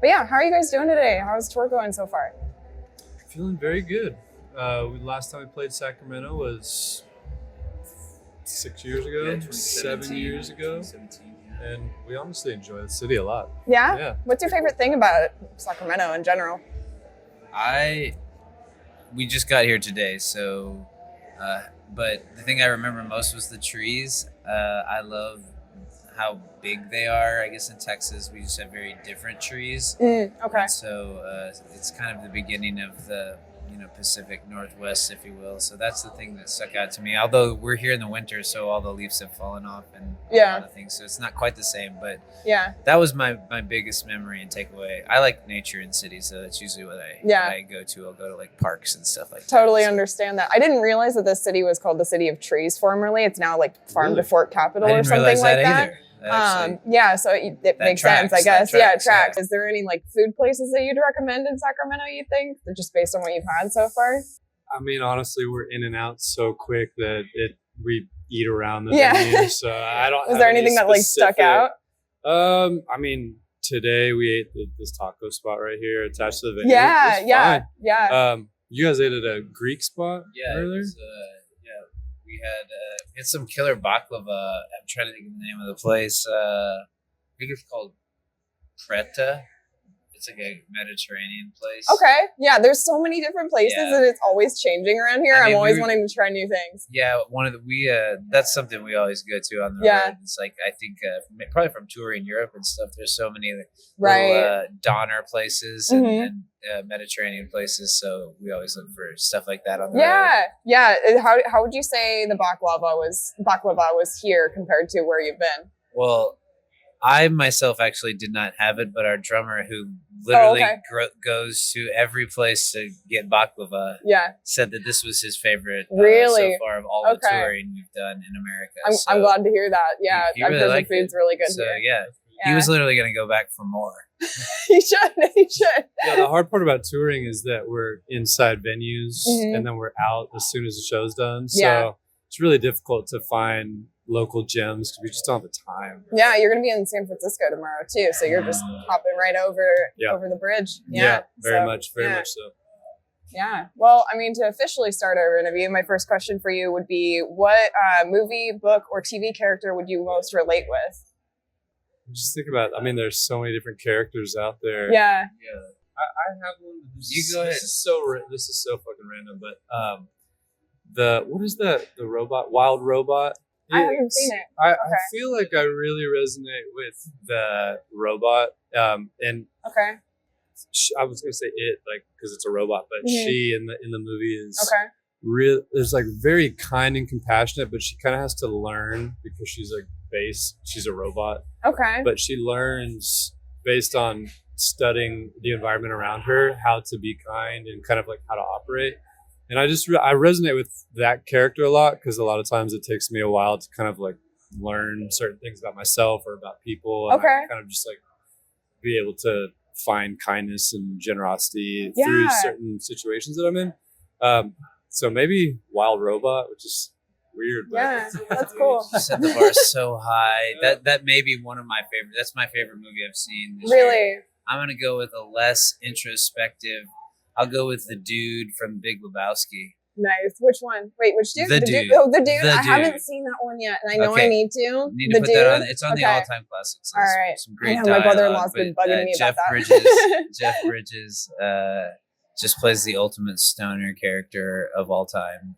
But yeah, how are you guys doing today? How's tour going so far? Feeling very good. Last time we played Sacramento was 6 years ago, Yeah, 7 years ago. 2017, And we honestly enjoy the city a lot. Yeah? Yeah. What's your favorite thing about Sacramento in general? We just got here today, so but the thing I remember most was the trees. I love how big they are. I guess in Texas we just have very different trees. Okay. And so it's kind of the beginning of the Pacific Northwest, if you will. So that's the thing that stuck out to me. Although we're here in the winter, so all the leaves have fallen off and a lot of things. So it's not quite the same. But that was my biggest memory and takeaway. I like nature in cities, so that's usually what I go to. I'll go to like parks and stuff like that. Totally understand that. I didn't realize that this city was called the City of Trees formerly. It's now like Farm to Fork Capital or something like that. So it makes sense, I guess. It tracks. Yeah. Is there any like food places that you'd recommend in Sacramento, you think, just based on what you've had so far? I mean, honestly, we're in and out so quick that we eat around the venue. So I don't. Was there anything that like stuck out? I mean, today we ate this taco spot right here attached to the venue. Yeah. You guys ate at a Greek spot earlier? We had some killer baklava. I'm trying to think of the name of the place. I think it's called Preta. It's like a Mediterranean place. Okay. Yeah, there's so many different places and it's always changing around here. I'm always wanting to try new things. Yeah, that's something we always go to on the road. It's like, I think probably from touring Europe and stuff, there's so many little Donner places and Mediterranean places, so we always look for stuff like that on the road. Yeah. How would you say the baklava was here compared to where you've been? Well, I myself actually did not have it, but our drummer, who literally goes to every place to get baklava, said that this was his favorite so far of all the touring we've done in America. I'm glad to hear that. Yeah, I've heard the food's really good here. He was literally going to go back for more. He should. Yeah, the hard part about touring is that we're inside venues and then we're out as soon as the show's done. So it's really difficult to find local gems because we just don't have the time. Yeah, you're going to be in San Francisco tomorrow too, so you're just hopping right over the bridge. Very much so. Yeah. Well, I mean, to officially start our interview, my first question for you would be, what movie, book, or TV character would you most relate with? Just think about, I mean, there's so many different characters out there. Yeah. I have one. You go ahead. This is so fucking random, but what is the robot? Wild Robot? I haven't seen it. I feel like I really resonate with the robot. And I was gonna say it, like, because it's a robot, but she in the movie is real. Is like very kind and compassionate, but she kind of has to learn because she's she's a robot. Okay. But she learns based on studying the environment around her how to be kind and kind of like how to operate. And I resonate with that character a lot because a lot of times it takes me a while to kind of like learn certain things about myself or about people. And I kind of just like be able to find kindness and generosity through certain situations that I'm in. So maybe Wild Robot, which is weird. But that's cool. You set the bar so high. That may be one of my favorite. That's my favorite movie I've seen this year. I'm going to go with a less introspective. I'll go with the dude from Big Lebowski. Nice. Which one? Wait, which dude? The dude. Oh, the dude. I haven't seen that one yet, and I know I need to. You need to put that on. It's on the all-time classics. All right. Some great my brother-in-law's been bugging me about that. Jeff Bridges just plays the ultimate stoner character of all time.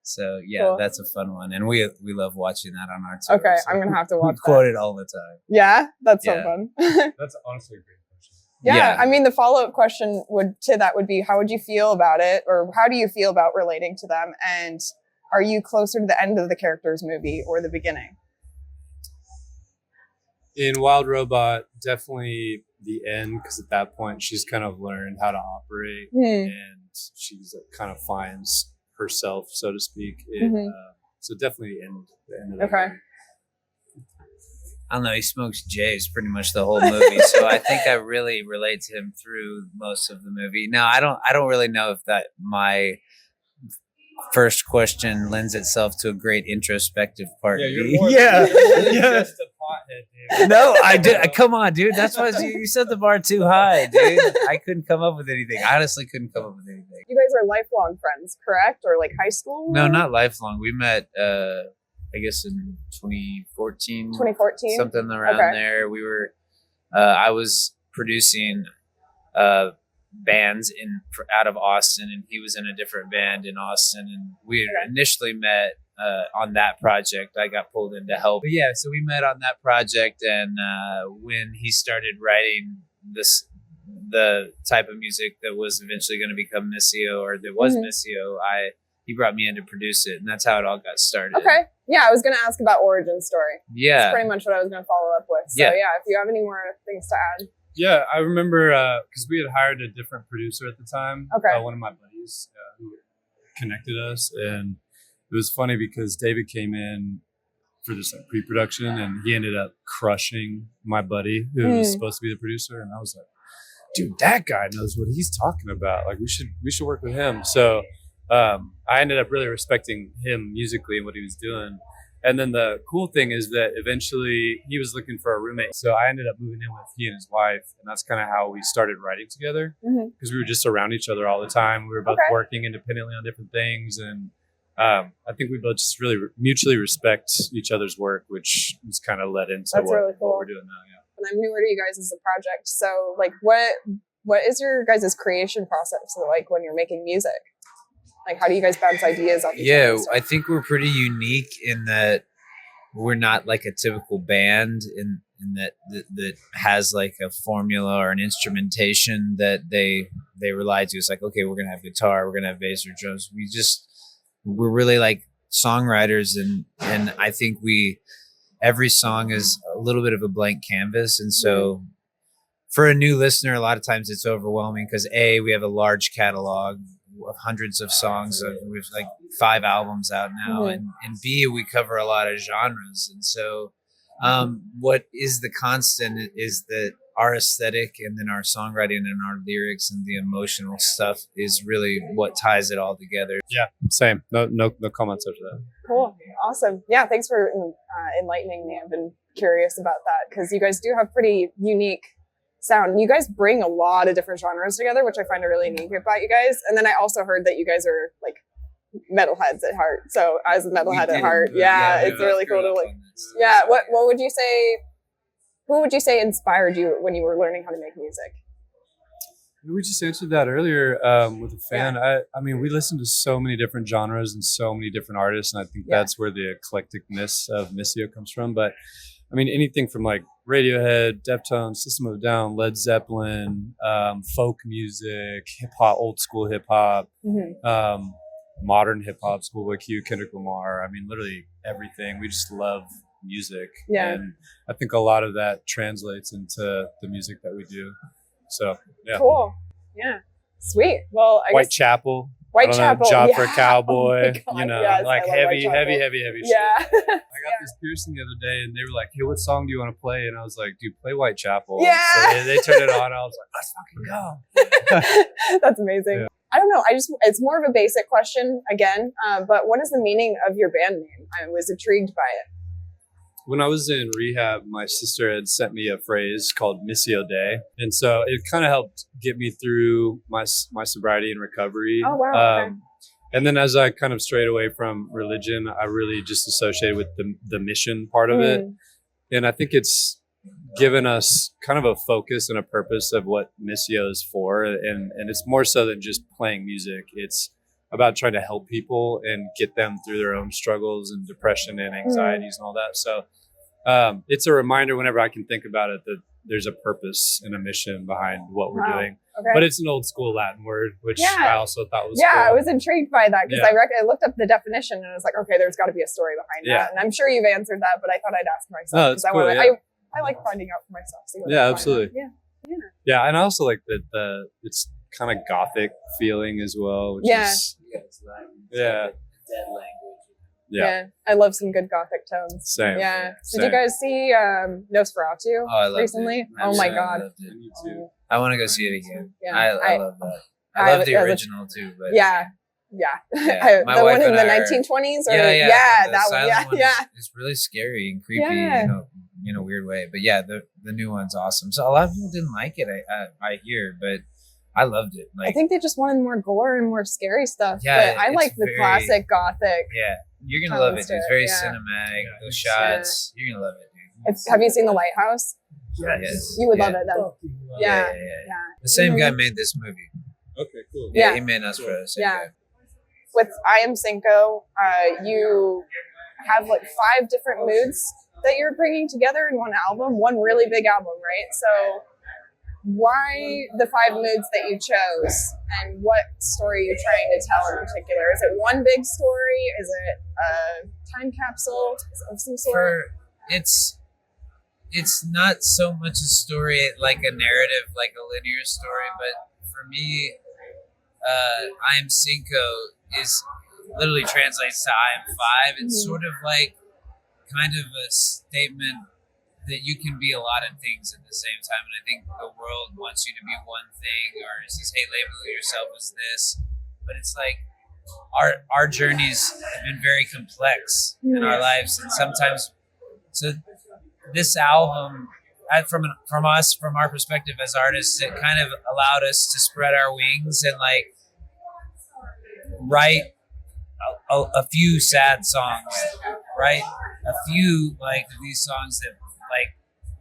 So cool. That's a fun one, and we love watching that on our tour. Okay, so I'm gonna have to watch. We quote it all the time. Yeah, that's so fun. That's honestly a great question. Yeah, I mean, the follow-up question would be, how would you feel about it, or how do you feel about relating to them, and are you closer to the end of the character's movie or the beginning? In Wild Robot, definitely the end, because at that point she's kind of learned how to operate and she's kind of finds herself, so to speak. So definitely the end of the movie. I don't know, he smokes J's pretty much the whole movie, so I think I really relate to him through most of the movie. Now, I don't really know if that my first question lends itself to a great introspective part. Yeah, you're B. more Yeah. just a pothead, dude. No, I did. Come on, dude. That's why you set the bar too high, dude. I couldn't come up with anything. I honestly couldn't come up with anything. You guys are lifelong friends, correct? Or like high school? No, not lifelong. We met, I guess, in 2014. 2014? Something around there. We were, I was producing bands out of Austin, and he was in a different band in Austin, and we initially met on that project. I got pulled in to help. But yeah, so we met on that project, and when he started writing the type of music that was eventually going to become MISSIO, or that was MISSIO, he brought me in to produce it, and that's how it all got started. Okay. Yeah, I was going to ask about origin story. Yeah. That's pretty much what I was going to follow up with. So yeah, if you have any more things to add. Yeah, I remember because we had hired a different producer at the time. Okay. One of my buddies who connected us, and it was funny because David came in for this pre-production, and he ended up crushing my buddy who was supposed to be the producer, and I was like, dude, that guy knows what he's talking about. Like, we should work with him. So I ended up really respecting him musically and what he was doing. And then the cool thing is that eventually he was looking for a roommate. So I ended up moving in with he and his wife. And that's kind of how we started writing together, because we were just around each other all the time. We were both working independently on different things. And I think we both just really mutually respect each other's work, which has kind of led into what we're doing now. Yeah. And I'm newer to you guys as a project. So like what is your guys' creation process like when you're making music? Like, how do you guys bounce ideas off each other? I think we're pretty unique in that we're not like a typical band in that has like a formula or an instrumentation that they rely to. It's like, okay, we're going to have guitar, we're going to have bass or drums. We're really like songwriters, and I think every song is a little bit of a blank canvas. And so for a new listener, a lot of times it's overwhelming because we have a large catalog of hundreds of songs. We have like 5 albums out now, and B, we cover a lot of genres. And so what is the constant is that our aesthetic and then our songwriting and our lyrics and the emotional stuff is really what ties it all together. Yeah, same. No comments after that. Cool. Awesome. Yeah, thanks for enlightening me. I've been curious about that because you guys do have pretty unique sound. You guys bring a lot of different genres together, which I find really unique about you guys. And then I also heard that you guys are like metalheads at heart. So as a metalhead at heart, it's really cool to like. Yeah. What would you say? Who would you say inspired you when you were learning how to make music? We just answered that earlier with a fan. I mean, we listen to so many different genres and so many different artists, and I think that's where the eclecticness of MISSIO comes from. But I mean, anything from like Radiohead, Deftones, System of a Down, Led Zeppelin, folk music, hip hop, old school hip hop, modern hip hop, Schoolboy Q, Kendrick Lamar. I mean, literally everything. We just love music, and I think a lot of that translates into the music that we do. So yeah, cool, yeah, sweet. Well, Whitechapel, Job for a Cowboy, God, like heavy shit. Yeah. I got this piercing the other day, and they were like, "Hey, what song do you want to play?" And I was like, "Dude, play Whitechapel." Yeah. So they turned it on. I was like, "Let's fucking go." That's amazing. Yeah. I don't know. It's more of a basic question again, but what is the meaning of your band name? I was intrigued by it. When I was in rehab, my sister had sent me a phrase called MISSIO Day. And so it kind of helped get me through my sobriety and recovery. Oh, wow. Okay. And then as I kind of strayed away from religion, I really just associated with the mission part of it. And I think it's given us kind of a focus and a purpose of what MISSIO is for. And it's more so than just playing music. It's about trying to help people and get them through their own struggles and depression and anxieties and all that. So it's a reminder whenever I can think about it that there's a purpose and a mission behind what we're doing. Okay. But it's an old school Latin word, which I also thought was cool. I was intrigued by that because I looked up the definition and I was like, okay, there's got to be a story behind that. And I'm sure you've answered that, but I thought I'd ask myself because I like finding out for myself. Absolutely. Yeah, and I also like that it's kind of gothic feeling as well, which is dead language. Yeah, I love some good gothic tones. Same. Yeah. Did you guys see Nosferatu recently? Oh my god. Me too. I want to go see it again. Yeah. I love that. I love the original too, but The one in the 1920s, or that one, It's really scary and creepy, in a weird way. But the new one's awesome. So a lot of people didn't like it, I hear, but I loved it. I think they just wanted more gore and more scary stuff. Yeah, but I like the classic gothic. Yeah, you're gonna love it, dude. It's very cinematic. Those shots, you're gonna love it, dude. Have you seen The Lighthouse? Yes. You would love it then. Yeah. The same guy made this movie. Okay, cool. Yeah, he made Nosferatu. Guy. With I Am Cinco, you have 5 different moods that you're bringing together in one album, one really big album, right? So why the 5 moods that you chose, and what story are you trying to tell in particular? Is it one big story? Is it a time capsule of some sort? It's not so much a story like a narrative, like a linear story, but for me, I Am Cinco literally translates to I Am 5. It's sort of like kind of a statement that you can be a lot of things at the same time. And I think the world wants you to be one thing, or it says, hey, label yourself as this. But it's like our journeys have been very complex in our lives. And sometimes, so this album, from our perspective as artists, it kind of allowed us to spread our wings and write a few sad songs, write a few these songs that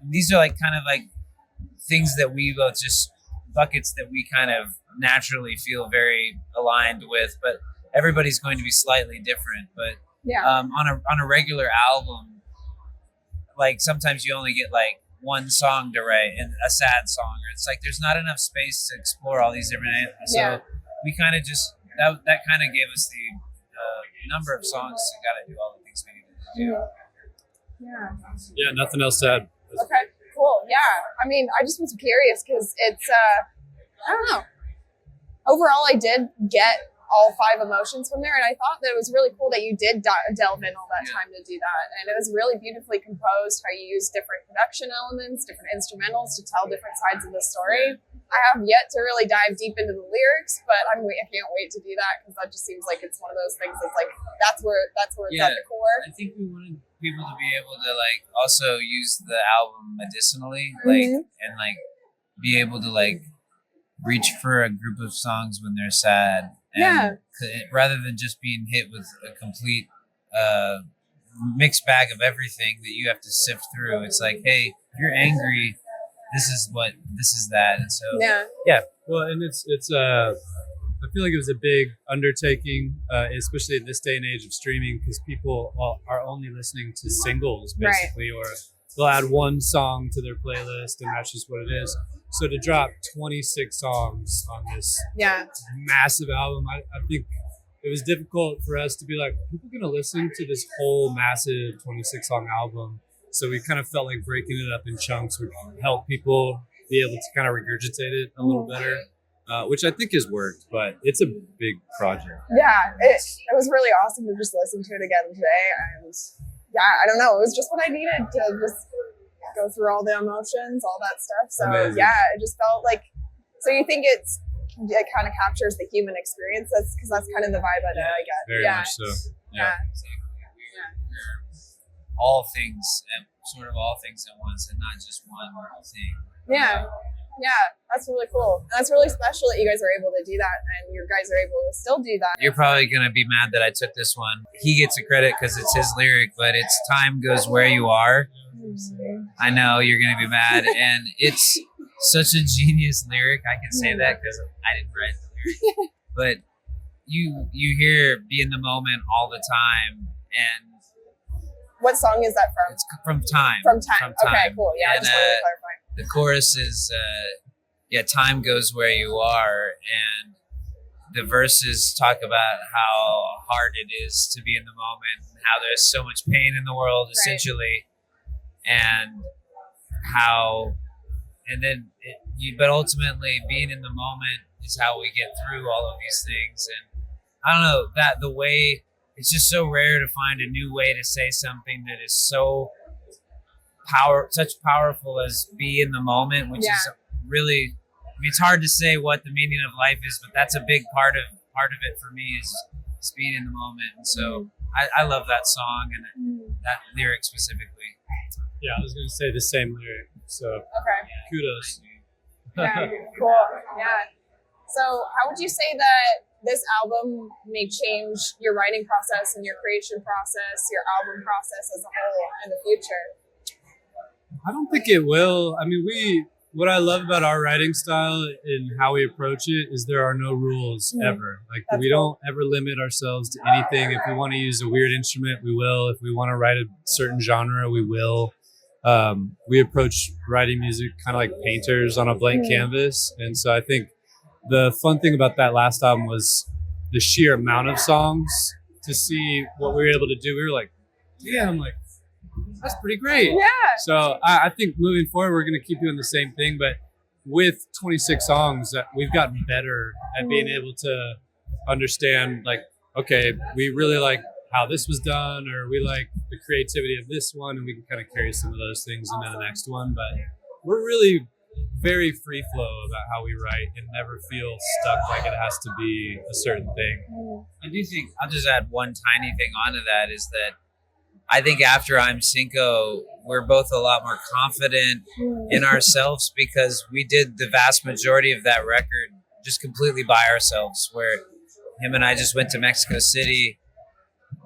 these are kind of things that we both just buckets that we kind of naturally feel very aligned with, but everybody's going to be slightly different. But on a regular album, sometimes you only get one song to write and a sad song, or it's there's not enough space to explore all these different animals. So we kind of just that kind of gave us the number of songs to gotta do all the things we needed to do. Yeah, nothing else to add. Okay, cool. Yeah, I mean, I just was curious because it's I don't know. Overall, I did get all 5 emotions from there, and I thought that it was really cool that you did delve in all that time to do that, and it was really beautifully composed. How you used different production elements, different instrumentals to tell different sides of the story. I have yet to really dive deep into the lyrics, but I can't wait to do that because that just seems like it's one of those things that's that's where it's at the core. I think we wanted people to be able to also use the album medicinally, and be able to reach for a group of songs when they're sad. And rather than just being hit with a complete mixed bag of everything that you have to sift through, it's hey, if you're angry, this is that. And so well, and it's I feel like it was a big undertaking, especially in this day and age of streaming, because people are only listening to singles basically, or they'll add one song to their playlist and that's just what it is. So to drop 26 songs on this massive album, I think it was difficult for us to be people are going to listen to this whole massive 26 song album. So we kind of felt like breaking it up in chunks would help people be able to kind of regurgitate it a little better, which I think has worked, but it's a big project. Yeah, it was really awesome to just listen to it again today. And I don't know, it was just what I needed to just go through all the emotions, all that stuff. So amazing. It just felt so you think it kind of captures the human experience. Because that's kind of the vibe that I get. Very much so. Yeah. Exactly. We're all things at once, and not just one thing. Yeah, that's really cool. And that's really special that you guys are able to do that, and you guys are able to still do that. You're probably gonna be mad that I took this one. He gets the credit because it's his lyric, but it's "Time Goes Where You Are." I know you're gonna be mad, and it's such a genius lyric. I can say that because I didn't write the lyric, but you hear "Be in the Moment" all the time, and what song is that from? It's from Time. From Time. Okay, cool. Yeah, and, I just wanted to clarify. The chorus is, time goes where you are. And the verses talk about how hard it is to be in the moment, and how there's so much pain in the world, essentially. And how, but ultimately being in the moment is how we get through all of these things. And I don't know, that the way, it's just so rare to find a new way to say something that is so such powerful as be in the moment, which is really, it's hard to say what the meaning of life is, but that's a big part part of it for me is being in the moment. And so I love that song and that lyric specifically. Yeah, I was going to say the same lyric. So kudos. Yeah, cool. Yeah. So how would you say that this album may change your writing process and your creation process, your album process as a whole in the future? I don't think it will. I mean, what I love about our writing style and how we approach it is there are no rules ever. Like we don't ever limit ourselves to anything. If we want to use a weird instrument, we will. If we want to write a certain genre, we will. We approach writing music kind of like painters on a blank canvas. And so I think the fun thing about that last album was the sheer amount of songs to see what we were able to do. We were like, damn, like, that's pretty great. Yeah. So I think moving forward, we're going to keep doing the same thing, but with 26 songs, we've gotten better at being able to understand, like, okay, we really like how this was done, or we like the creativity of this one, and we can kind of carry some of those things into the next one. But we're really very free flow about how we write and never feel stuck like it has to be a certain thing. I do think, I'll just add one tiny thing onto that, is that I think after I'm Cinco, we're both a lot more confident in ourselves because we did the vast majority of that record just completely by ourselves, where him and I just went to Mexico City,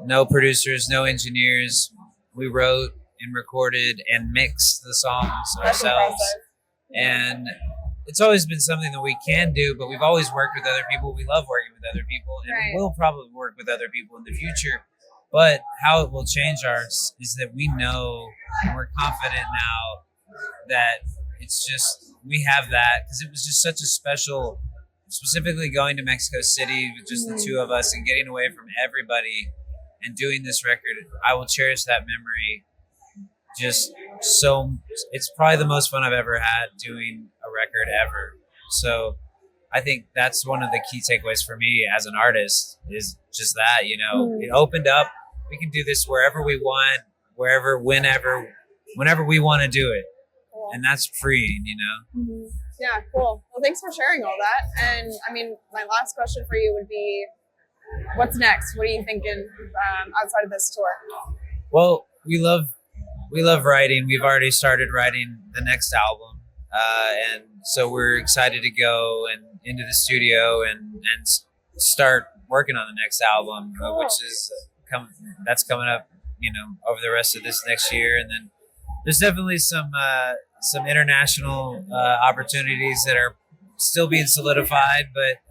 no producers, no engineers. We wrote and recorded and mixed the songs ourselves. And it's always been something that we can do, but we've always worked with other people. We love working with other people, and we'll probably work with other people in the future. But how it will change ours is that we know, and we're confident now that it's just, we have that, because it was just such a special, specifically going to Mexico City with just the two of us and getting away from everybody and doing this record. I will cherish that memory. Just so, it's probably the most fun I've ever had doing a record ever. So I think that's one of the key takeaways for me as an artist, is just that, you know, it opened up. We can do this wherever we want, wherever, whenever we want to do it. Cool. And that's freeing, you know? Yeah, cool. Well, thanks for sharing all that. And I mean, my last question for you would be, what's next? What are you thinking outside of this tour? Well, we love writing. We've already started writing the next album. And so we're excited to go and into the studio and start working on the next album, which is coming up, you know, over the rest of this next year. And then there's definitely some international opportunities that are still being solidified, but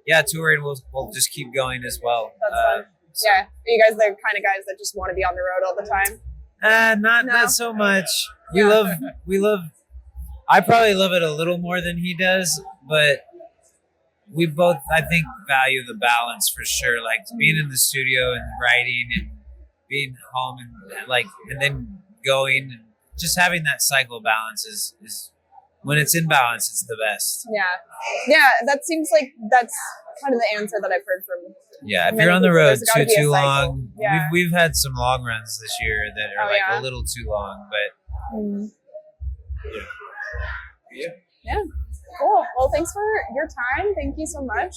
yeah, touring will just keep going as well. That's fun. So. Yeah, are you guys the kind of guys that just want to be on the road all the time? Not so much. We love. I probably love it a little more than he does, but we both, I think, value the balance for sure. Like being in the studio and writing and being home and then going, and just having that cycle balance is when it's in balance, it's the best. Yeah. That seems like that's kind of the answer that I've heard from. Yeah, if you're on the road too long, we've had some long runs this year that are a little too long, but yeah. Cool. Well, thanks for your time. Thank you so much.